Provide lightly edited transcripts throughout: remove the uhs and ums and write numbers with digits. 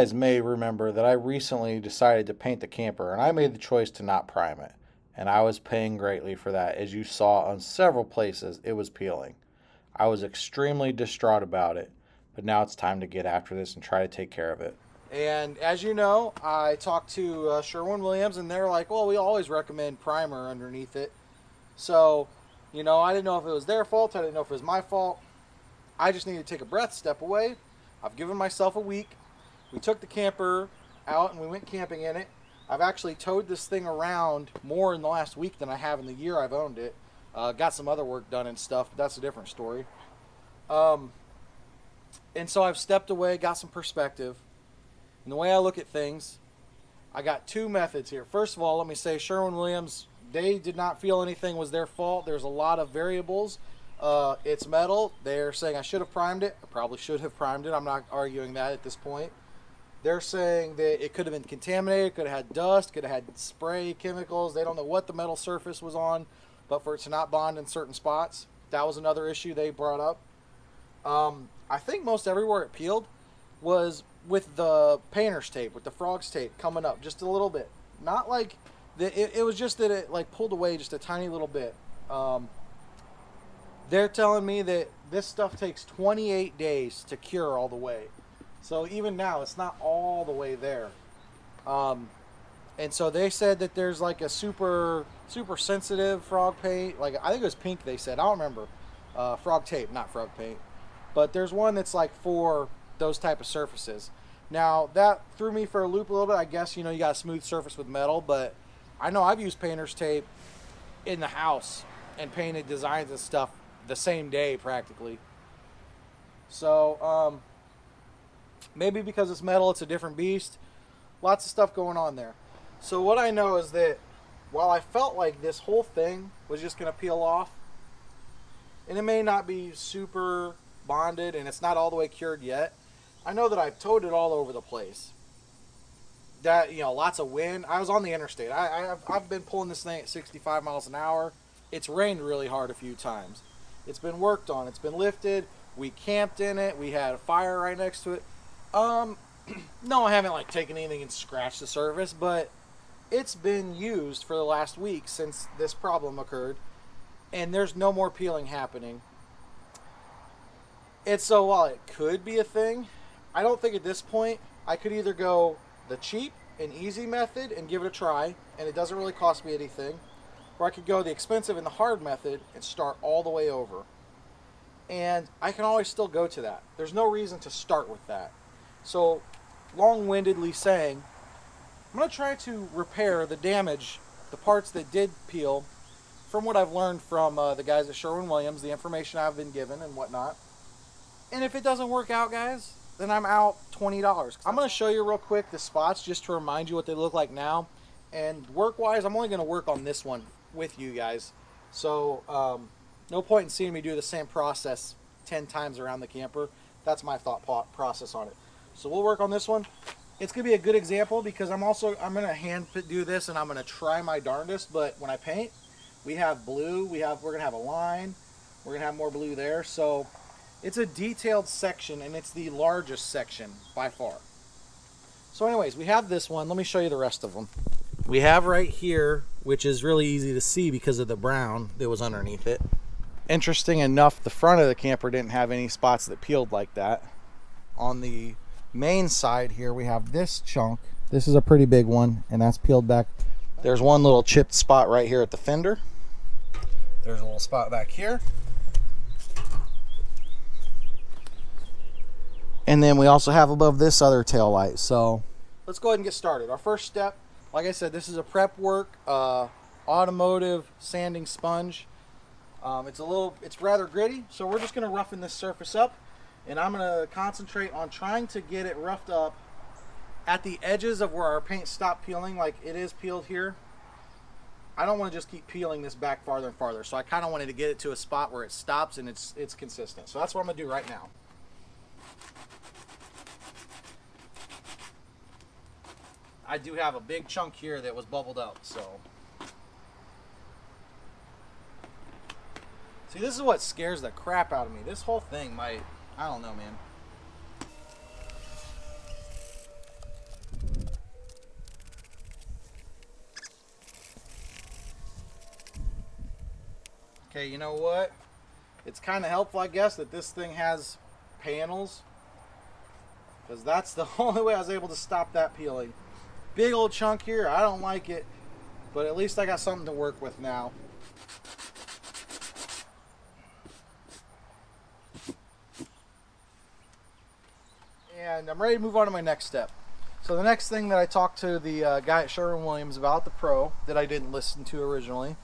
guys may remember that I recently decided to paint the camper, and I made the choice to not prime it. And I was paying greatly for that. As you saw on several places, it was peeling. I was extremely distraught about it, but now it's time to get after this and try to take care of it. And as you know, I talked to Sherwin-Williams, and they're like, well, we always recommend primer underneath it. So, I didn't know if it was their fault. I didn't know if it was my fault. I just needed to take a breath, step away. I've given myself a week. We took the camper out and we went camping in it. I've actually towed this thing around more in the last week than I have in the year I've owned it. Got some other work done and stuff, but that's a different story. And so I've stepped away, got some perspective. And the way I look at things, I got two methods here. First of all, let me say Sherwin-Williams, they did not feel anything was their fault. There's a lot of variables. It's metal. They're saying I should have primed it. I probably should have primed it. I'm not arguing that at this point. They're saying that it could have been contaminated, could have had dust, could have had spray chemicals. They don't know what the metal surface was on, but for it to not bond in certain spots, that was another issue they brought up. I think most everywhere it peeled was with the painter's tape, with the frog's tape coming up just a little bit. Not like, it was just that it like pulled away just a tiny little bit. They're telling me that this stuff takes 28 days to cure all the way. So even now, it's not all the way there. And so they said that there's like a super sensitive frog paint. Like, I think it was pink they said. I don't remember. Frog tape, not frog paint. But there's one that's like for those type of surfaces. Now, that threw me for a loop a little bit. I guess, you got a smooth surface with metal. But I know I've used painter's tape in the house and painted designs and stuff the same day practically. So, maybe because it's metal, it's a different beast. Lots of stuff going on there. So what I know is that while I felt like this whole thing was just going to peel off, and it may not be super bonded and it's not all the way cured yet, I know that I've towed it all over the place. That, lots of wind. I was on the interstate. I've been pulling this thing at 65 miles an hour. It's rained really hard a few times. It's been worked on. It's been lifted. We camped in it. We had a fire right next to it. No, I haven't taken anything and scratched the surface, but it's been used for the last week since this problem occurred, and there's no more peeling happening. And so while it could be a thing, I don't think at this point I could either go the cheap and easy method and give it a try, and it doesn't really cost me anything, or I could go the expensive and the hard method and start all the way over. And I can always still go to that. There's no reason to start with that. So, long-windedly saying, I'm going to try to repair the damage, the parts that did peel, from what I've learned from the guys at Sherwin-Williams, the information I've been given and whatnot. And if it doesn't work out, guys, then I'm out $20. I'm going to show you real quick the spots just to remind you what they look like now. And work-wise, I'm only going to work on this one with you guys. So, no point in seeing me do the same process 10 times around the camper. That's my thought process on it. So we'll work on this one. It's going to be a good example because I'm going to hand do this and I'm going to try my darndest. But when I paint, we have blue. We're going to have a line. We're going to have more blue there. So it's a detailed section and it's the largest section by far. So anyways, we have this one. Let me show you the rest of them. We have right here, which is really easy to see because of the brown that was underneath it. Interesting enough, the front of the camper didn't have any spots that peeled like that. On the main side here, we have this chunk. This is a pretty big one, and that's peeled back. There's one little chipped spot right here at the fender. There's a little spot back here. And then we also have above this other tail light. So let's go ahead and get started. Our first step, like I said, this is a prep work, automotive sanding sponge. It's rather gritty, so we're just going to roughen this surface up, and I'm going to concentrate on trying to get it roughed up at the edges of where our paint stopped peeling, like it is peeled here. I don't want to just keep peeling this back farther and farther, so I kind of wanted to get it to a spot where it stops and it's consistent. So that's what I'm going to do right now. I do have a big chunk here that was bubbled up, so. See, this is what scares the crap out of me. This whole thing might, I don't know, man. Okay, you know what? It's kind of helpful, I guess, that this thing has panels, because that's the only way I was able to stop that peeling. Big old chunk here, I don't like it, but at least I got something to work with now. And I'm ready to move on to my next step. So the next thing that I talked to the guy at Sherwin-Williams about, the pro, that I didn't listen to originally,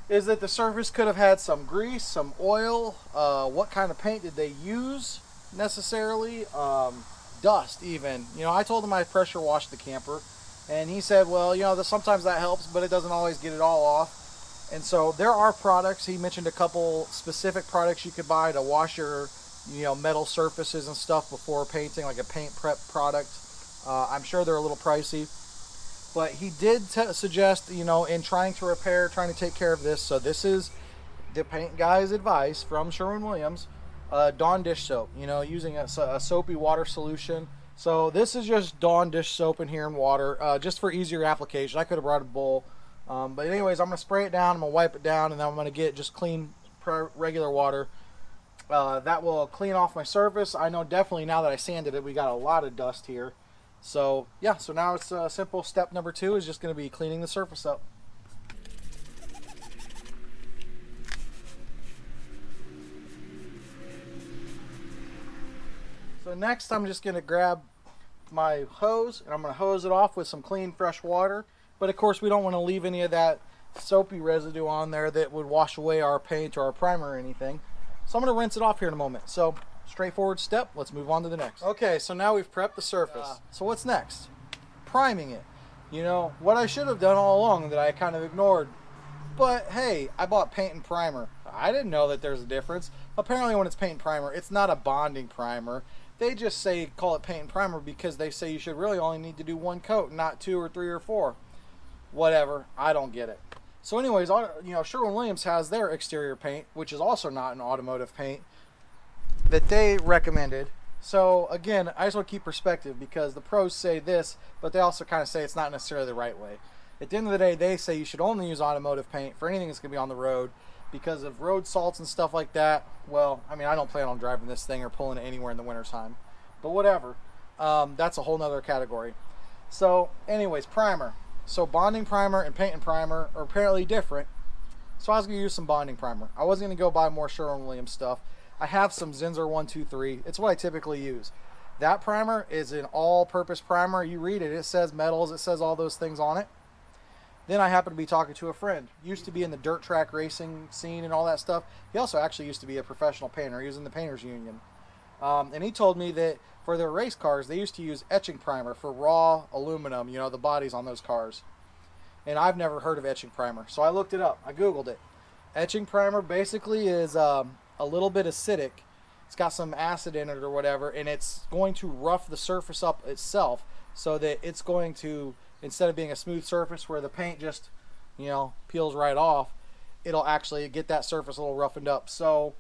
is that the surface could have had some grease, some oil. What kind of paint did they use necessarily? Dust even. You know, I told him I pressure washed the camper, and he said, well, you know, sometimes that helps, but it doesn't always get it all off. And so there are products. He mentioned a couple specific products you could buy to wash your, you know, metal surfaces and stuff before painting, like a paint prep product. I'm sure they're a little pricey, but he did suggest, you know, in trying to take care of this. So this is the paint guy's advice from Sherwin-Williams. Dawn dish soap, you know, using a soapy water solution. So this is just Dawn dish soap in here and water, just for easier application. I could have brought a bowl, but anyways, I'm gonna spray it down, I'm gonna wipe it down, and then I'm gonna get just clean regular water. That will clean off my surface. I know definitely now that I sanded it, we got a lot of dust here. So yeah, so now it's simple. Step number 2 is just going to be cleaning the surface up. So next I'm just going to grab my hose and I'm going to hose it off with some clean fresh water. But of course we don't want to leave any of that soapy residue on there that would wash away our paint or our primer or anything. So I'm going to rinse it off here in a moment. So straightforward step. Let's move on to the next. Okay, so now we've prepped the surface. So what's next? Priming it. You know, what I should have done all along that I kind of ignored. But hey, I bought paint and primer. I didn't know that there's a difference. Apparently when it's paint and primer, it's not a bonding primer. They just say call it paint and primer because they say you should really only need to do 1 coat, not 2 or 3 or 4. Whatever, I don't get it. So anyways, you know, Sherwin-Williams has their exterior paint, which is also not an automotive paint, that they recommended. So again, I just want to keep perspective because the pros say this, but they also kind of say it's not necessarily the right way. At the end of the day, they say you should only use automotive paint for anything that's going to be on the road because of road salts and stuff like that. Well, I mean, I don't plan on driving this thing or pulling it anywhere in the wintertime, but whatever. That's a whole nother category. So anyways, primer. So bonding primer and paint and primer are apparently different. So I was going to use some bonding primer. I wasn't going to go buy more Sherwin-Williams stuff. I have some Zinsser 123. It's what I typically use. That primer is an all-purpose primer. You read it, it says metals, it says all those things on it. Then I happen to be talking to a friend. Used to be in the dirt track racing scene and all that stuff. He also actually used to be a professional painter. He was in the Painters Union. And he told me that for their race cars, they used to use etching primer for raw aluminum, you know, the bodies on those cars. And I've never heard of etching primer. So I looked it up. I Googled it. Etching primer basically is a little bit acidic. It's got some acid in it or whatever, and it's going to rough the surface up itself so that it's going to, instead of being a smooth surface where the paint just, you know, peels right off, it'll actually get that surface a little roughened up. So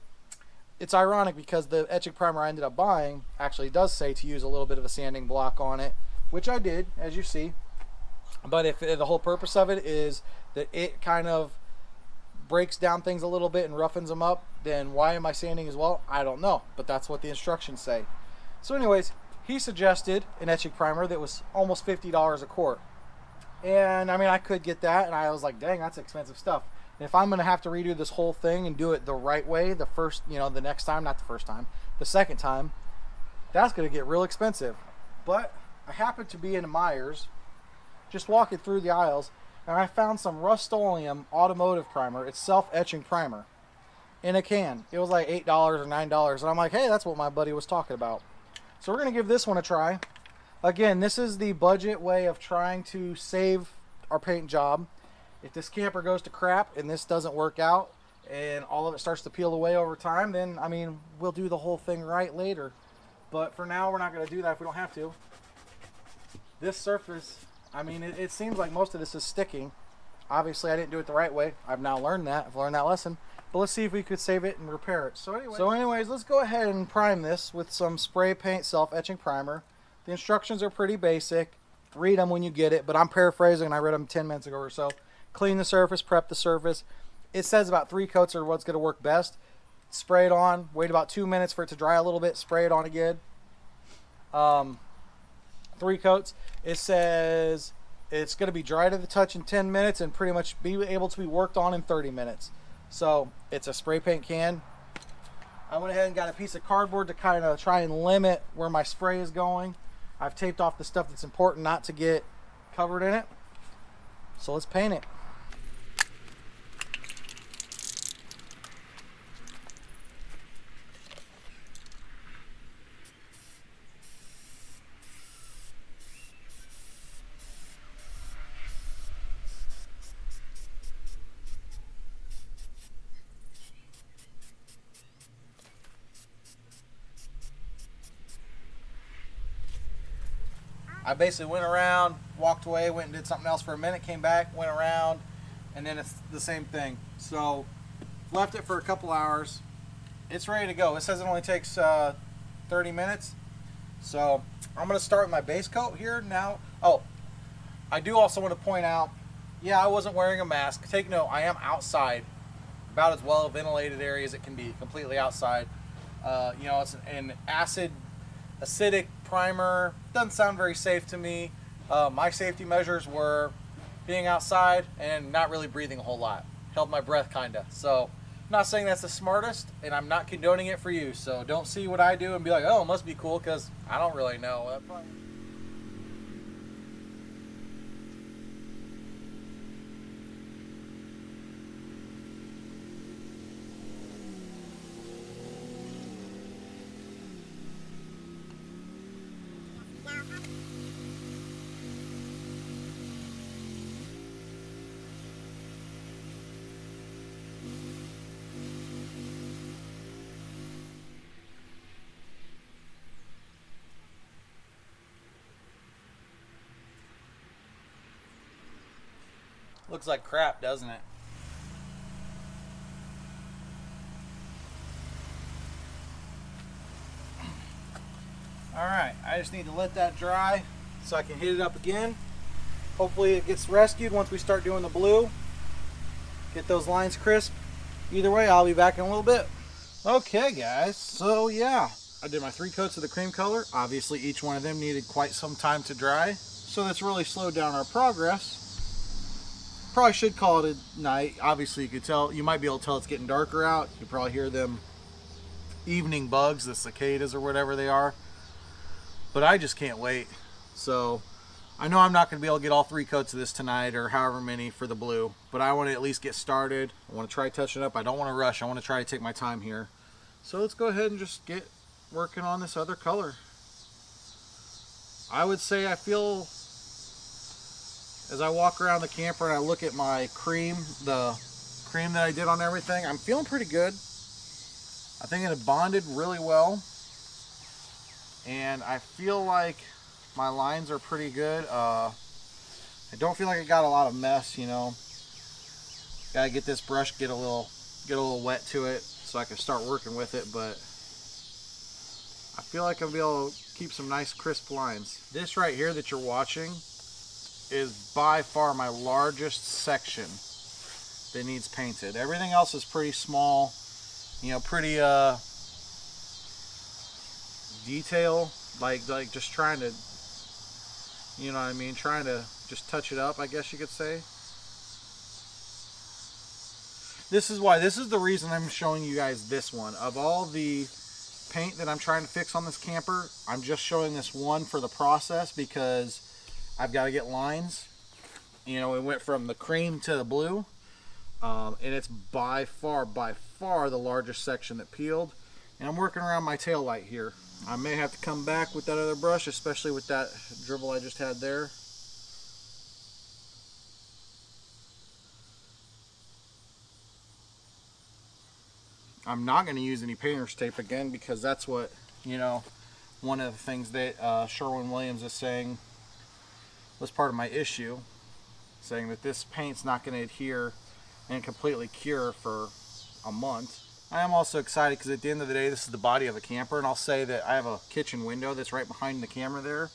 it's ironic because the etching primer I ended up buying actually does say to use a little bit of a sanding block on it, which I did, as you see. But if the whole purpose of it is that it kind of breaks down things a little bit and roughens them up, then why am I sanding as well? I don't know, but that's what the instructions say. So anyways, he suggested an etching primer that was almost $50 a quart. And I mean, I could get that, and I was like, dang, that's expensive stuff. And if I'm going to have to redo this whole thing and do it the right way, the first, you know, the next time, not the first time, the second time, that's going to get real expensive. But I happened to be in Myers, just walking through the aisles, and I found some Rust-Oleum automotive primer. It's self-etching primer in a can. It was like $8 or $9, and I'm like, hey, that's what my buddy was talking about. So we're going to give this one a try. Again, this is the budget way of trying to save our paint job. If this camper goes to crap and this doesn't work out and all of it starts to peel away over time, then, I mean, we'll do the whole thing right later. But for now, we're not going to do that if we don't have to. This surface, I mean, it seems like most of this is sticking. Obviously, I didn't do it the right way. I've now learned that. I've learned that lesson. But let's see if we could save it and repair it. So anyways, let's go ahead and prime this with some spray paint self-etching primer. The instructions are pretty basic. Read them when you get it, but I'm paraphrasing and I read them 10 minutes ago or so. Clean the surface, prep the surface. It says about 3 coats are what's going to work best. Spray it on, wait about 2 minutes for it to dry a little bit, spray it on again. 3 coats. It says it's going to be dry to the touch in 10 minutes and pretty much be able to be worked on in 30 minutes. So it's a spray paint can. I went ahead and got a piece of cardboard to kind of try and limit where my spray is going. I've taped off the stuff that's important not to get covered in it. So let's paint it. I basically went around, walked away, went and did something else for a minute, came back, went around, and then it's the same thing. So left it for a couple hours. It's ready to go. It says it only takes 30 minutes. So I'm going to start with my base coat here now. Oh, I do also want to point out, yeah, I wasn't wearing a mask. Take note, I am outside, about as well ventilated area as it can be, completely outside. You know, it's an acidic primer. Doesn't sound very safe to me. My safety measures were being outside and not really breathing a whole lot. Held my breath kinda. So I'm not saying that's the smartest, and I'm not condoning it for you. So don't see what I do and be like, oh, it must be cool, because I don't really know. Looks like crap, doesn't it? Alright, I just need to let that dry so I can hit it up again. Hopefully it gets rescued once we start doing the blue. Get those lines crisp. Either way, I'll be back in a little bit. Okay guys, so yeah, I did my 3 coats of the cream color. Obviously each one of them needed quite some time to dry, so that's really slowed down our progress. Probably should call it a night. Obviously you could tell, you might be able to tell it's getting darker out. You probably hear them evening bugs, the cicadas or whatever they are. But I just can't wait. So I know I'm not going to be able to get all 3 coats of this tonight or however many for the blue, but I want to at least get started. I want to try touching it up. I don't want to rush. I want to try to take my time here. So let's go ahead and just get working on this other color. I would say I feel, as I walk around the camper and I look at my cream, the cream that I did on everything, I'm feeling pretty good. I think it bonded really well. And I feel like my lines are pretty good. I don't feel like I got a lot of mess, you know. Gotta get this brush, get a little wet to it so I can start working with it, but I feel like I'll be able to keep some nice crisp lines. This right here that you're watching is by far my largest section that needs painted. Everything else is pretty small, you know, pretty detail, like just trying to, you know what I mean, trying to just touch it up, I guess you could say. This is the reason I'm showing you guys this one. Of all the paint that I'm trying to fix on this camper, I'm just showing this one for the process because I've got to get lines. You know, it went from the cream to the blue, and it's by far the largest section that peeled. And I'm working around my tail light here. I may have to come back with that other brush, especially with that dribble I just had there. I'm not going to use any painter's tape again because that's what, you know, one of the things that Sherwin-Williams is saying was part of my issue, saying that this paint's not going to adhere and completely cure for a month. I am also excited because at the end of the day, this is the body of a camper, and I'll say that I have a kitchen window that's right behind the camera there,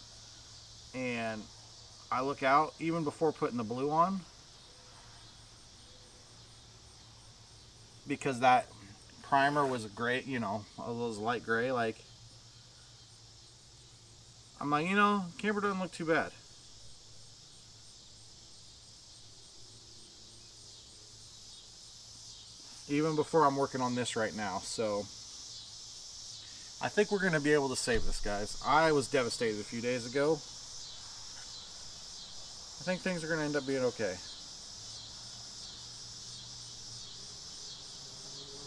and I look out even before putting the blue on. because that primer was gray, you know, all those light gray. Like, I'm like, you know, camper doesn't look too bad. Even before I'm working on this right now. So I think we're going to be able to save this, guys. I was devastated a few days ago. I think things are going to end up being okay.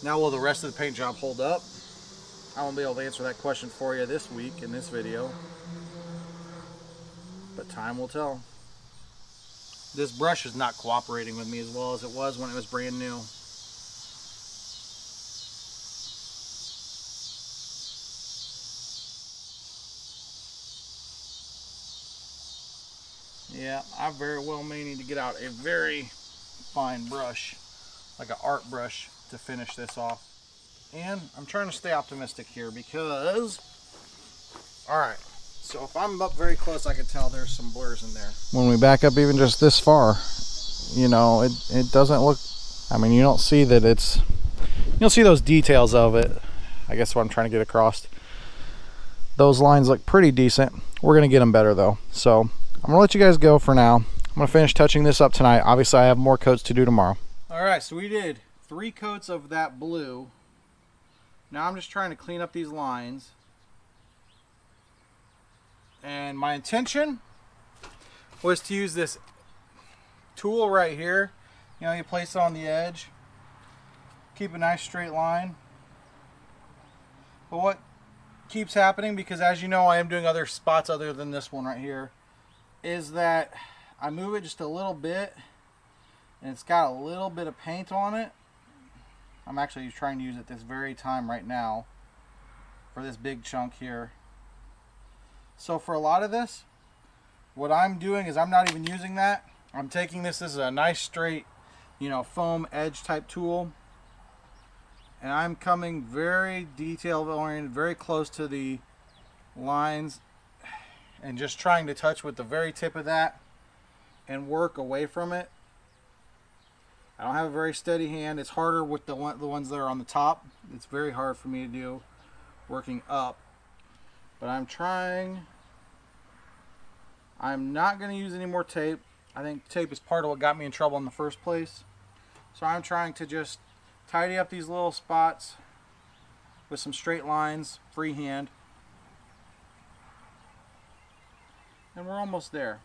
Now, will the rest of the paint job hold up? I won't be able to answer that question for you this week in this video, but time will tell. This brush is not cooperating with me as well as it was when it was brand new. Yeah, I very well may need to get out a very fine brush, like an art brush, to finish this off. And I'm trying to stay optimistic here because, alright, so if I'm up very close, I can tell there's some blurs in there. When we back up even just this far, you know, it doesn't look, I mean, you don't see that it's, you don't see those details of it. I guess what I'm trying to get across. Those lines look pretty decent. We're going to get them better though. So I'm going to let you guys go for now. I'm going to finish touching this up tonight. Obviously, I have more coats to do tomorrow. Alright, so we did 3 coats of that blue. Now I'm just trying to clean up these lines. And my intention was to use this tool right here. You know, you place it on the edge. Keep a nice straight line. But what keeps happening, because as you know I am doing other spots other than this one right here, is that I move it just a little bit and it's got a little bit of paint on it. I'm actually trying to use it this very time right now for this big chunk here. So for a lot of this, what I'm doing is I'm not even using that. I'm taking this as a nice straight, you know, foam edge type tool, and I'm coming very detail oriented, very close to the lines, and just trying to touch with the very tip of that and work away from it. I don't have a very steady hand. It's harder with the ones that are on the top. It's very hard for me to do working up. But I'm trying. I'm not going to use any more tape. I think tape is part of what got me in trouble in the first place. So I'm trying to just tidy up these little spots with some straight lines, freehand. And we're almost there.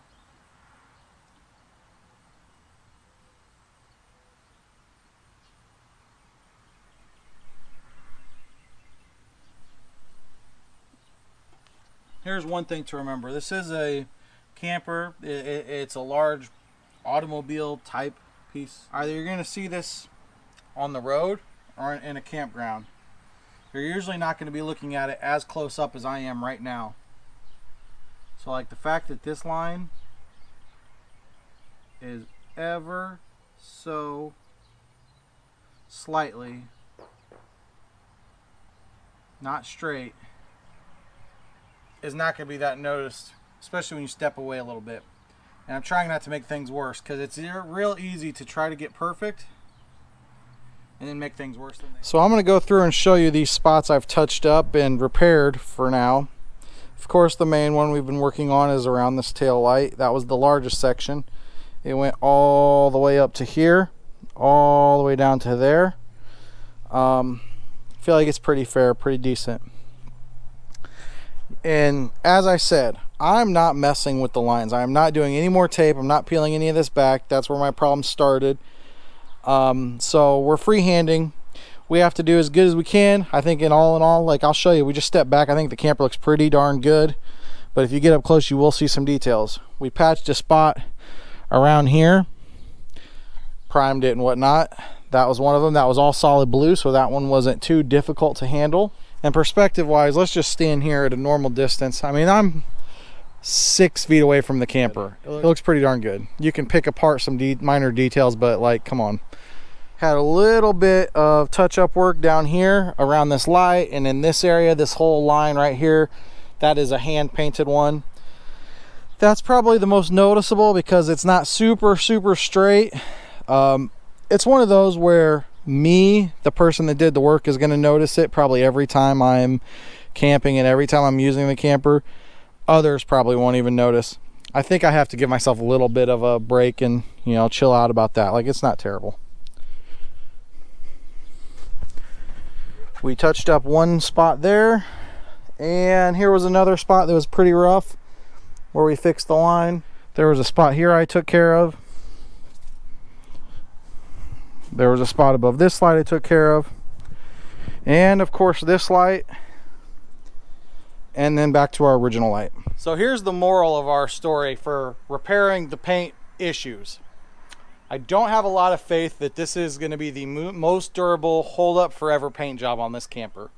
Here's one thing to remember. This is a camper. It's a large automobile type piece. Either you're going to see this on the road or in a campground. You're usually not going to be looking at it as close up as I am right now. So like the fact that this line is ever so slightly not straight is not going to be that noticed, especially when you step away a little bit. And I'm trying not to make things worse, because it's real easy to try to get perfect and then make things worse than they are. So I'm going to go through and show you these spots I've touched up and repaired for now. Of course, the main one we've been working on is around this tail light. That was the largest section. It went all the way up to here, all the way down to there. I feel like it's pretty fair, pretty decent. And as I said, I'm not messing with the lines. I'm not doing any more tape. I'm not peeling any of this back. That's where my problem started. So we're freehanding. We have to do as good as we can. I think in all, like I'll show you, we just step back. I think the camper looks pretty darn good. But if you get up close, you will see some details. We patched a spot around here, primed it and whatnot. That was one of them. That was all solid blue, so that one wasn't too difficult to handle. And perspective wise, let's just stand here at a normal distance. I mean, I'm 6 feet away from the camper. It looks pretty darn good. You can pick apart some minor details, but like, come on. Had a little bit of touch-up work down here around this light, and in this area, this whole line right here, that is a hand-painted one. That's probably the most noticeable because it's not super straight. It's one of those where Me, the person that did the work, is going to notice it probably every time I'm camping and every time I'm using the camper. Others probably won't even notice. I think I have to give myself a little bit of a break and, you know, chill out about that. Like, it's not terrible. We touched up one spot there, and here was another spot that was pretty rough where we fixed the line. There was a spot here I took care of. There was a spot above this light I took care of, and of course this light, and then back to our original light. So here's the moral of our story for repairing the paint issues. I don't have a lot of faith that this is going to be the most durable, hold up forever paint job on this camper.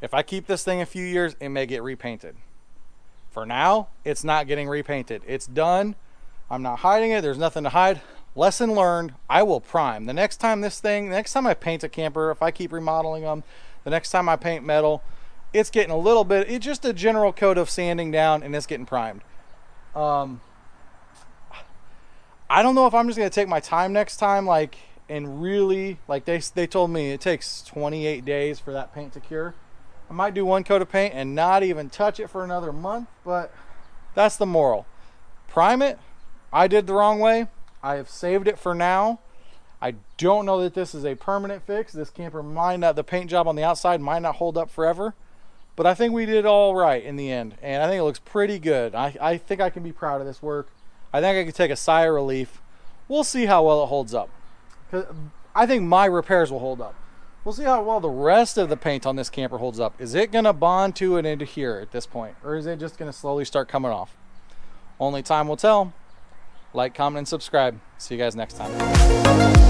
If I keep this thing a few years, it may get repainted. For now, it's not getting repainted. It's done. I'm not hiding it. There's nothing to hide. Lesson learned, I will prime. The next time I paint a camper, if I keep remodeling them, the next time I paint metal, it's getting a little bit, it's just a general coat of sanding down and it's getting primed. I don't know if I'm just going to take my time next time, like, and really, like they told me it takes 28 days for that paint to cure. I might do one coat of paint and not even touch it for another month, but that's the moral. Prime it. I did the wrong way. I have saved it for now. I don't know that this is a permanent fix. This camper might not, the paint job on the outside might not hold up forever, but I think we did all right in the end, and I think it looks pretty good. I think I can be proud of this work. I think I could take a sigh of relief. We'll see how well it holds up. 'Cause I think my repairs will hold up. We'll see how well the rest of the paint on this camper holds up. Is it gonna bond to and into here at this point? Or is it just gonna slowly start coming off? Only time will tell. Like, comment, and subscribe. See you guys next time.